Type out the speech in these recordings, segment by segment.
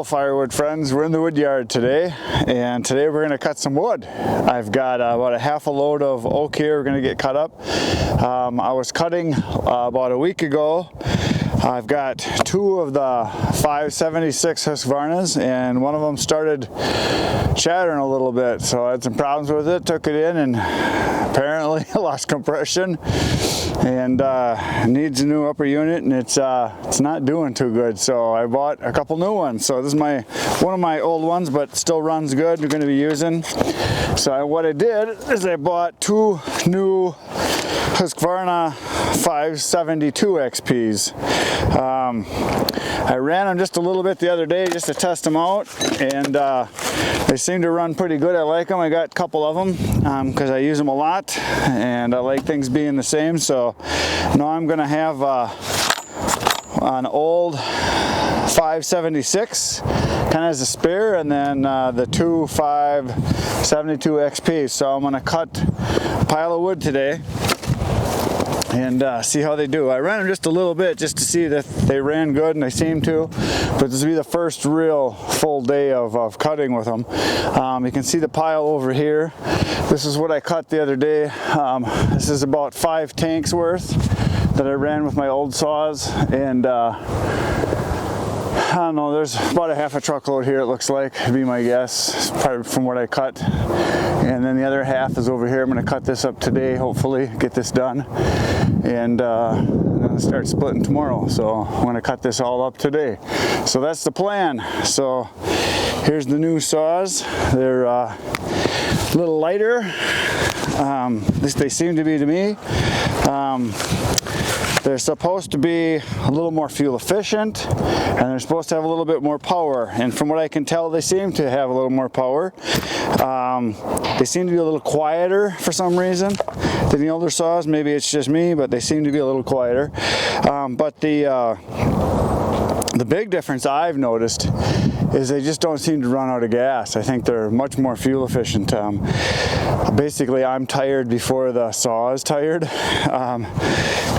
firewood friends. We're in the wood yard today, and today we're going to cut some wood. I've got about a half a load of oak here we're going to get cut up. I was cutting about a week ago. I've got two of the 576 Husqvarnas, and one of them started chattering a little bit, so I had some problems with it. Took it in and apparently lost compression and needs a new upper unit, and it's not doing too good, so I bought a couple new ones. So this is one of my old ones, but still runs good. We're going to be using. So what I did is I bought two new Husqvarna 572XPs. I ran them just a little bit the other day just to test them out, and they seem to run pretty good. I like them. I got a couple of them because I use them a lot, and I like things being the same. So now I'm going to have an old 576 kind of as a spare, and then the two 572XP. So I'm going to cut a pile of wood today and see how they do. I ran them just a little bit just to see that they ran good, and they seem to, but this will be the first real full day of cutting with them. You can see the pile over here. This is what I cut the other day. This is about 5 tanks worth that I ran with my old saws, and I don't know, there's about a half a truckload here, it looks like, would be my guess, probably from what I cut. And then the other half is over here. I'm going to cut this up today, hopefully get this done, and then start splitting tomorrow. So I'm going to cut this all up today. So that's the plan. So here's the new saws. They're a little lighter, at least they seem to be to me. They're supposed to be a little more fuel efficient, and they're supposed to have a little bit more power. And from what I can tell, they seem to have a little more power. They seem to be a little quieter for some reason than the older saws. Maybe it's just me, but they seem to be a little quieter. But the big difference I've noticed is they just don't seem to run out of gas. I think they're much more fuel efficient. Basically, I'm tired before the saw is tired.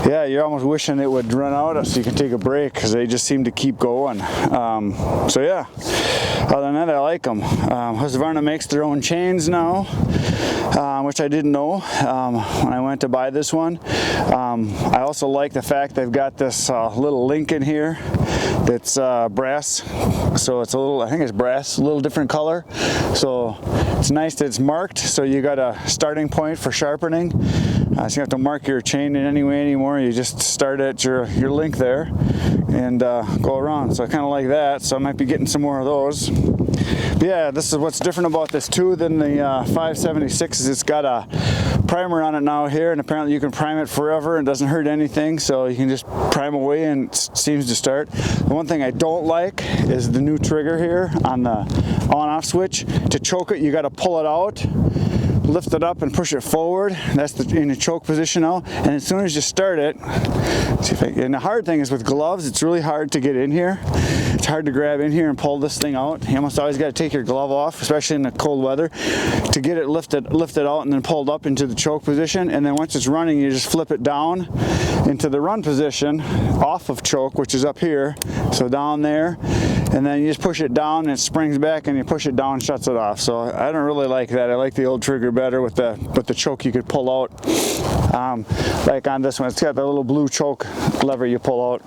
Yeah, you're almost wishing it would run out so you can take a break, because they just seem to keep going. So yeah, other than that, I like them. Husqvarna makes their own chains now, which I didn't know when I went to buy this one. I also like the fact they've got this little link in here that's brass, so it's a little, I think it's brass, a little different color. So it's nice that it's marked, so you got a starting point for sharpening. So you don't have to mark your chain in any way anymore. You just start at your link there and go around. So I kind of like that, so I might be getting some more of those. But yeah, this is what's different about this too than the 576 is it's got a primer on it now here, and apparently you can prime it forever and it doesn't hurt anything, so you can just prime away and it seems to start. The one thing I don't like is the new trigger here on the on-off switch. To choke it, you got to pull it out, lift it up and push it forward. That's in the choke position now, and as soon as you start it, and the hard thing is with gloves, it's really hard to get in here. It's hard to grab in here and pull this thing out. You almost always got to take your glove off, especially in the cold weather, to get it lifted out and then pulled up into the choke position. And then once it's running, you just flip it down into the run position off of choke, which is up here, so down there, and then you just push it down and it springs back, and you push it down and shuts it off. So I don't really like that. I like the old trigger better with the choke you could pull out. Like on this one, it's got the little blue choke lever you pull out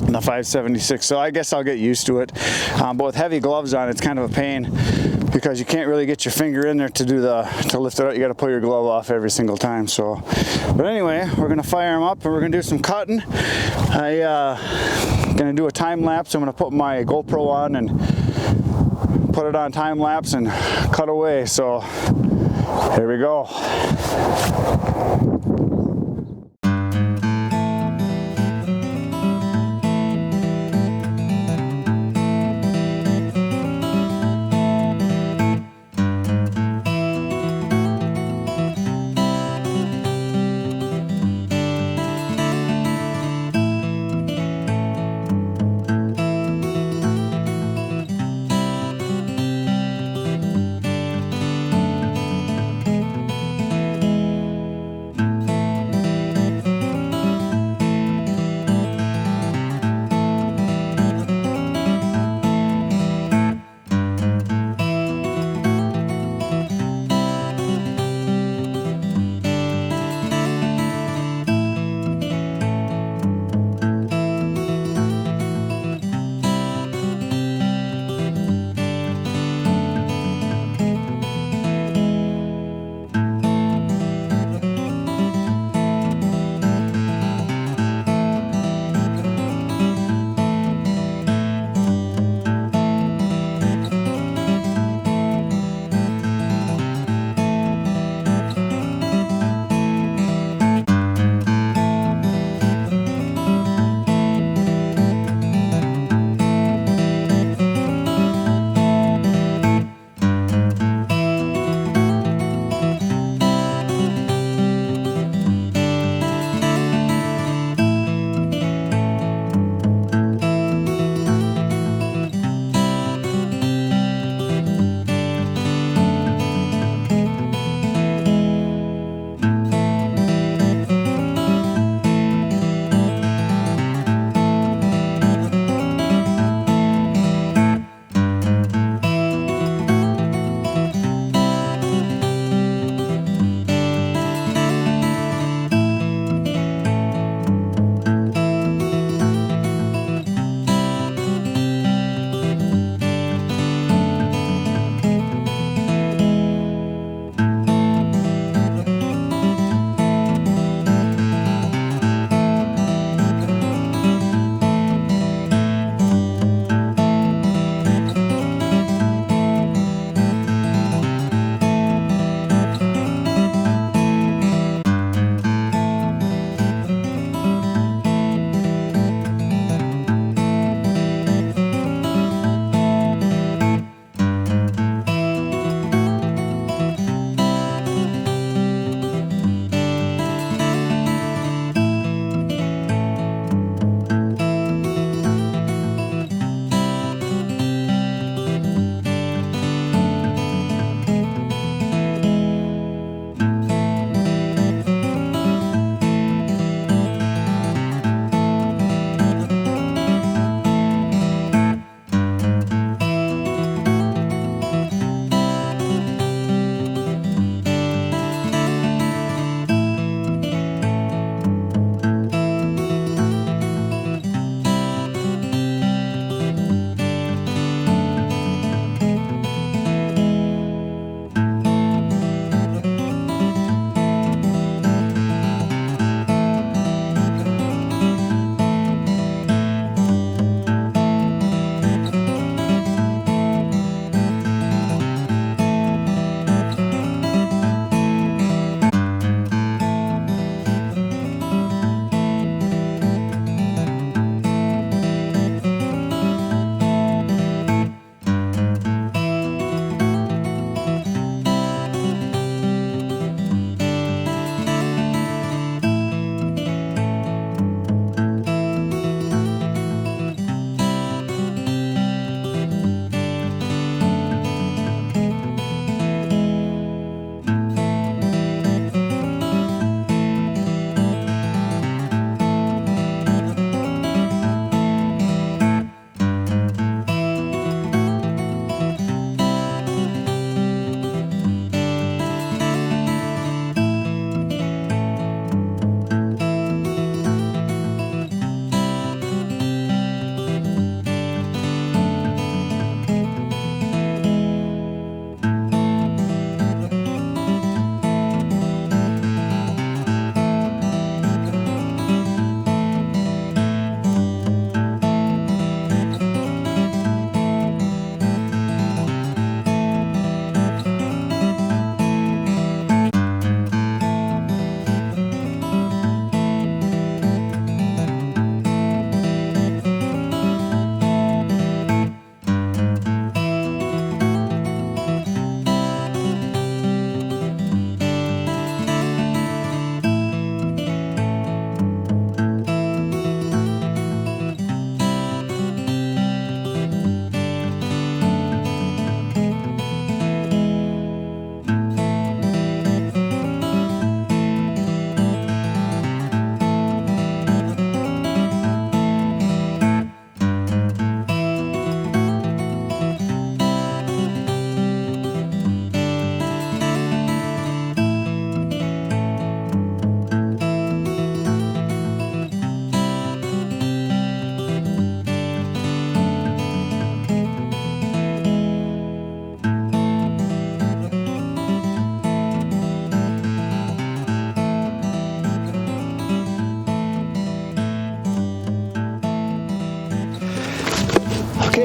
in the 576. So I guess I'll get used to it. But with heavy gloves on, it's kind of a pain because you can't really get your finger in there to lift it out. You got to pull your glove off every single time. So, but anyway, we're gonna fire them up and we're gonna do some cutting. Gonna do a time lapse. I'm gonna put my GoPro on and put it on time lapse and cut away. So here we go.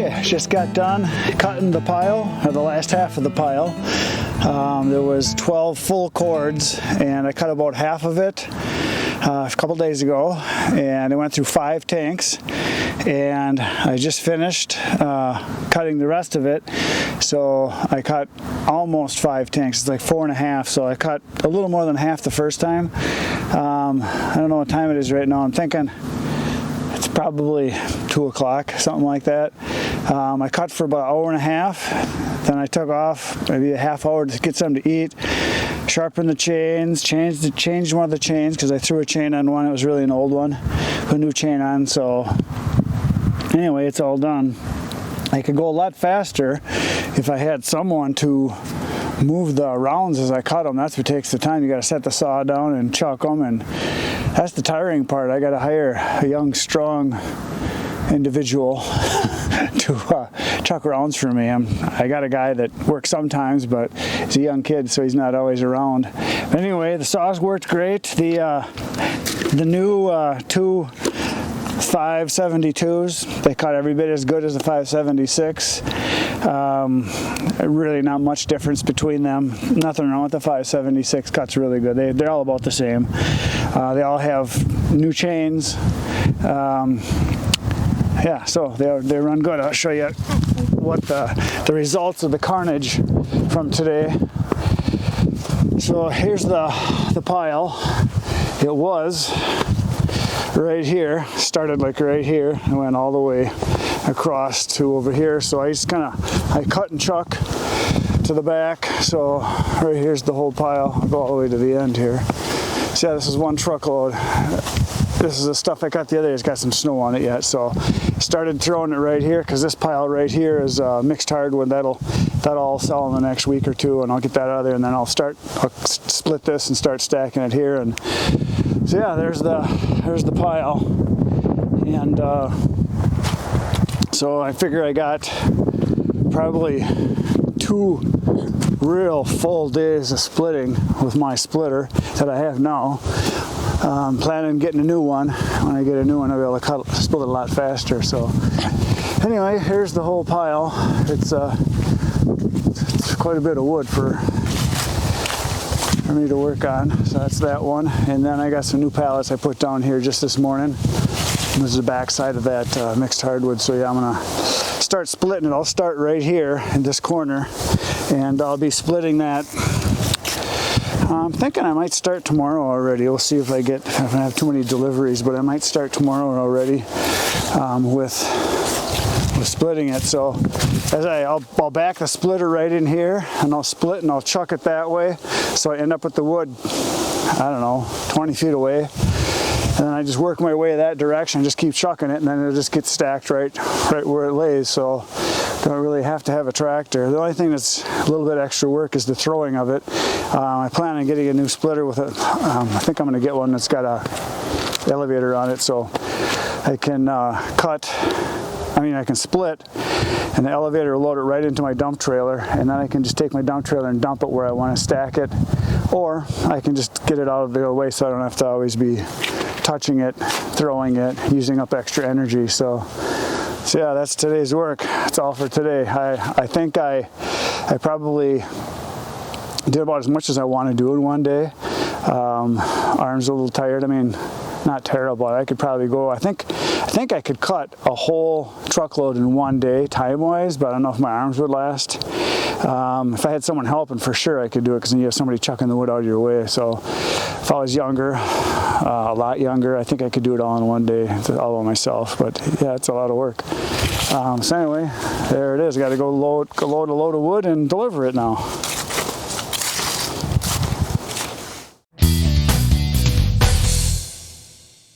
Okay, just got done cutting the pile, or the last half of the pile. There was 12 full cords, and I cut about half of it a couple days ago, and I went through 5 tanks, and I just finished cutting the rest of it. So I cut almost 5 tanks. It's like 4.5, so I cut a little more than half the first time. I don't know what time it is right now. I'm thinking it's probably 2 o'clock, something like that. I cut for about 1.5 hours, then I took off maybe a half hour to get something to eat, sharpened the chains, changed one of the chains because I threw a chain on one. It was really an old one, put a new chain on. So anyway, it's all done. I could go a lot faster if I had someone to move the rounds as I cut them. That's what takes the time. You got to set the saw down and chuck them, and that's the tiring part. I got to hire a young, strong individual to chuck rounds for me. I got a guy that works sometimes, but he's a young kid, so he's not always around. But anyway, the saws worked great. The new two 572s, they cut every bit as good as the 576. Really not much difference between them. Nothing wrong with the 576, cuts really good. They're all about the same. They all have new chains. Yeah, so they run good. I'll show you what the results of the carnage from today. So here's the pile. It was right here, started like right here, and went all the way across to over here. So I just I cut and chuck to the back. So right here's the whole pile. I'll go all the way to the end here. So yeah, this is one truckload. This is the stuff I got the other day. It's got some snow on it yet, so started throwing it right here because this pile right here is mixed hardwood. That'll all sell in the next week or two, and I'll get that out of there, and then I'll split this and start stacking it here. And so yeah, there's the pile, and so I figure I got probably 2 real full days of splitting with my splitter that I have now. I'm planning on getting a new one. When I get a new one, I'll be able to split it a lot faster. So anyway, here's the whole pile. It's quite a bit of wood for me to work on. So that's that one. And then I got some new pallets I put down here just this morning. This is the back side of that mixed hardwood. So yeah, I'm gonna start splitting it. I'll start right here in this corner, and I'll be splitting that. I'm thinking I might start tomorrow already. We'll see if I have too many deliveries, but I might start tomorrow already with splitting it. So as I'll back the splitter right in here, and I'll split and I'll chuck it that way. So I end up with the wood, I don't know, 20 feet away. And then I just work my way that direction, just keep chucking it, and then it'll just get stacked right where it lays. So don't really have to have a tractor. The only thing that's a little bit extra work is the throwing of it. I plan on getting a new splitter with it. I think I'm going to get one that's got a elevator on it, so I can I can split, and the elevator will load it right into my dump trailer, and then I can just take my dump trailer and dump it where I want to stack it, or I can just get it out of the way so I don't have to always be touching it, throwing it, using up extra energy. So yeah, that's today's work. That's all for today. I think I probably did about as much as I want to do in one day. Arms a little tired. I mean, not terrible. I could probably go, I think I could cut a whole truckload in one day time-wise, but I don't know if my arms would last. If I had someone helping, for sure I could do it, because then you have somebody chucking the wood out of your way. So if I was younger, a lot younger, I think I could do it all in one day, all by myself. But yeah, it's a lot of work. So anyway, there it is. I got to go load a load of wood and deliver it now.